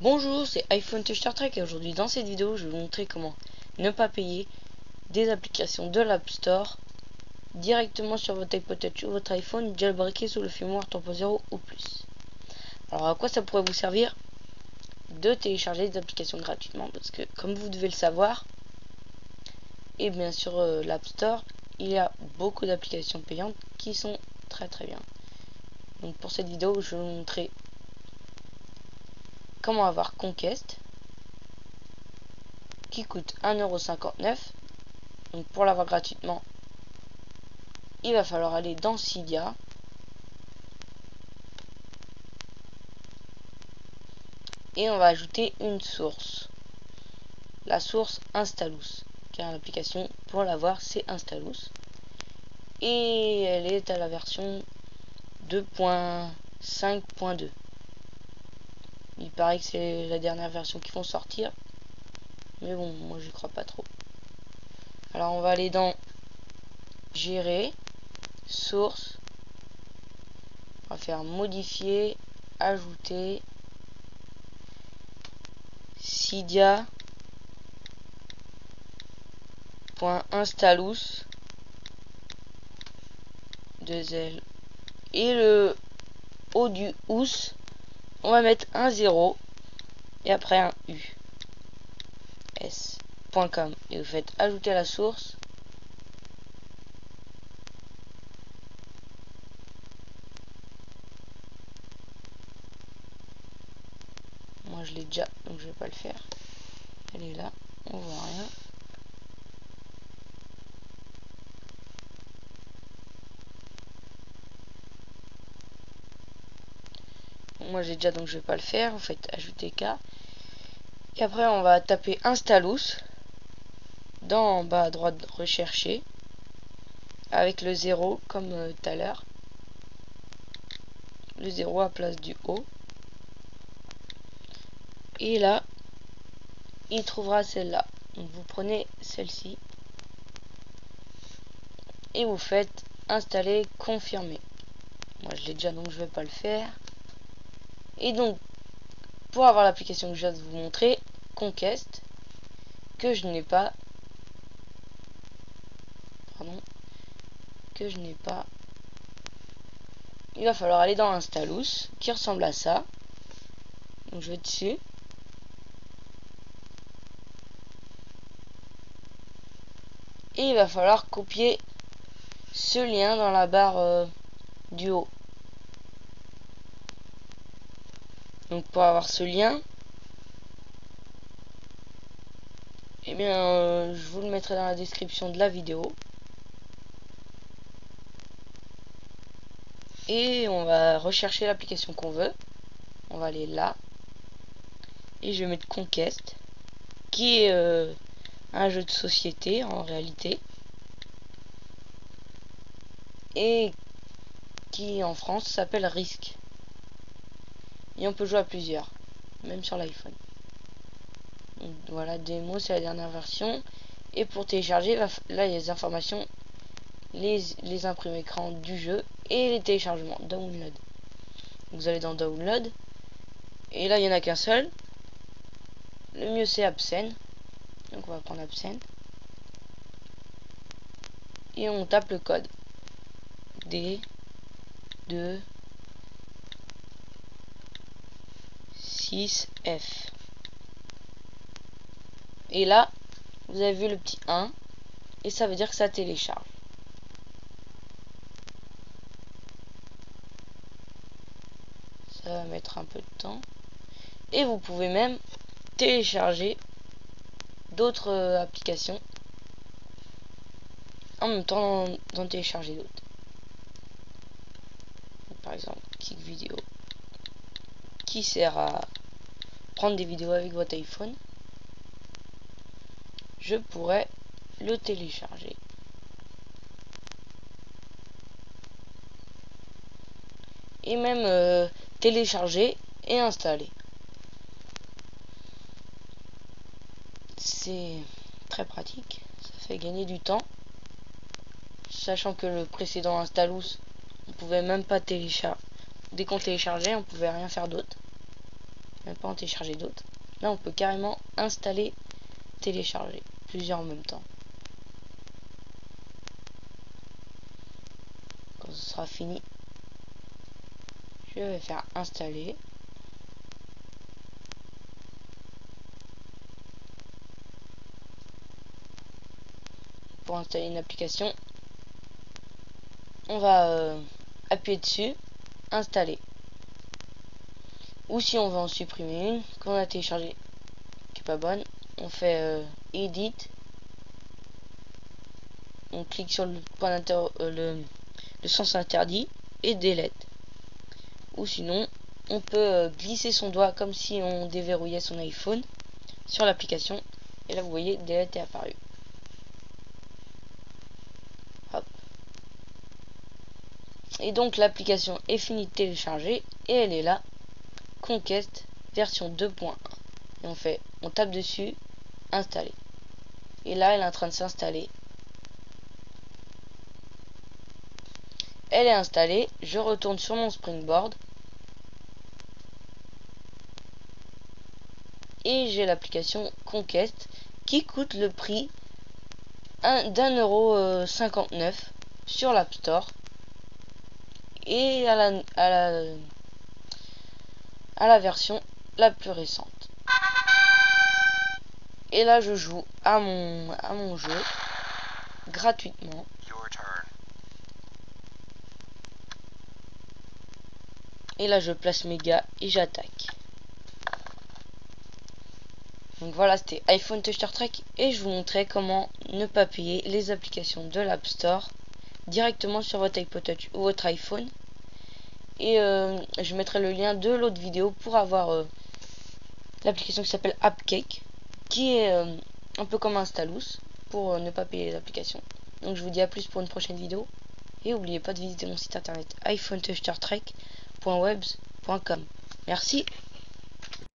Bonjour, c'est iPhone Star Trek et aujourd'hui dans cette vidéo je vais vous montrer comment ne pas payer des applications de l'App Store directement sur votre iPod Touch ou votre iPhone jailbreaké sous le firmware 3.0 ou plus. Alors à quoi ça pourrait vous servir de télécharger des applications gratuitement, parce que comme vous devez le savoir, et bien sur l'App Store il y a beaucoup d'applications payantes qui sont très bien. Donc pour cette vidéo je vais vous montrer comment avoir Conquest qui coûte 1,59€. Donc pour l'avoir gratuitement, il va falloir aller dans Cydia et on va ajouter une source, la source Installous, car l'application pour l'avoir c'est Installous et elle est à la version 2.5.2. Il paraît que c'est la dernière version qui vont sortir, mais bon, moi j'y crois pas trop. Alors on va aller dans gérer, source, on va faire modifier, ajouter, Cydia.installous 2L et le haut du ous on va mettre un 0 et après un U s.com et vous faites ajouter la source. Moi je l'ai déjà donc je vais pas le faire, elle est là, on voit rien. Moi j'ai déjà donc je vais pas le faire, vous faites ajouter K et après on va taper Installous dans en bas à droite rechercher avec le 0 comme tout à l'heure, le 0 à place du O et là il trouvera celle-là. Donc vous prenez celle-ci et vous faites installer, confirmer. Moi je l'ai déjà donc je vais pas le faire. Et donc pour avoir l'application que je viens de vous montrer, Conquest, que je n'ai pas, il va falloir aller dans Installous qui ressemble à ça. Donc je vais dessus et il va falloir copier ce lien dans la barre du haut. Donc pour avoir ce lien, eh bien je vous le mettrai dans la description de la vidéo. Et on va rechercher l'application qu'on veut. On va aller là. Et je vais mettre Conquest, qui est un jeu de société en réalité. Et qui en France s'appelle Risk. Et on peut jouer à plusieurs, même sur l'iPhone. Voilà, démo, c'est la dernière version. Et pour télécharger, là il y a les informations, les imprimes écran du jeu et les téléchargements, download. Vous allez dans download et là il n'y en a qu'un seul. Le mieux c'est Absent, donc on va prendre Absent et on tape le code D2 6F et là vous avez vu le petit 1 et ça veut dire que ça télécharge. Ça va mettre un peu de temps et vous pouvez même télécharger d'autres applications en même temps d'en télécharger d'autres. Par exemple Kick Video qui sert à prendre des vidéos avec votre iPhone. Je pourrais le télécharger et même télécharger et installer. C'est très pratique, ça fait gagner du temps, sachant que le précédent Installous on pouvait même pas télécharger. Dès qu'on téléchargeait on pouvait rien faire d'autre. même pas en télécharger d'autres. Là on peut carrément installer, télécharger plusieurs en même temps. Quand ce sera fini, je vais faire installer. Pour installer une application, on va appuyer dessus, installer. Ou si on veut en supprimer une qu'on a téléchargée qui est pas bonne, on fait edit, on clique sur le point le sens interdit et delete. Ou sinon on peut glisser son doigt comme si on déverrouillait son iPhone sur l'application, et là vous voyez delete est apparu. Hop. Et donc l'application est finie de télécharger et elle est là, Conquest version 2.1. Et on tape dessus, installer. Et là elle est en train de s'installer. Elle est installée, je retourne sur mon Springboard et j'ai l'application Conquest qui coûte le prix d'1,59 € sur l'App Store et à la version la plus récente. Et là je joue à mon jeu gratuitement. Et là je place mes gars et j'attaque. Donc voilà, c'était iPhone Touch Star Trek et je vous montrais comment ne pas payer les applications de l'App Store directement sur votre iPod Touch ou votre iPhone. Et je mettrai le lien de l'autre vidéo pour avoir l'application qui s'appelle AppCake, qui est un peu comme un Stylus pour ne pas payer les applications. Donc je vous dis à plus pour une prochaine vidéo. Et n'oubliez pas de visiter mon site internet iPhonetouchstartrek.webs.com. Merci.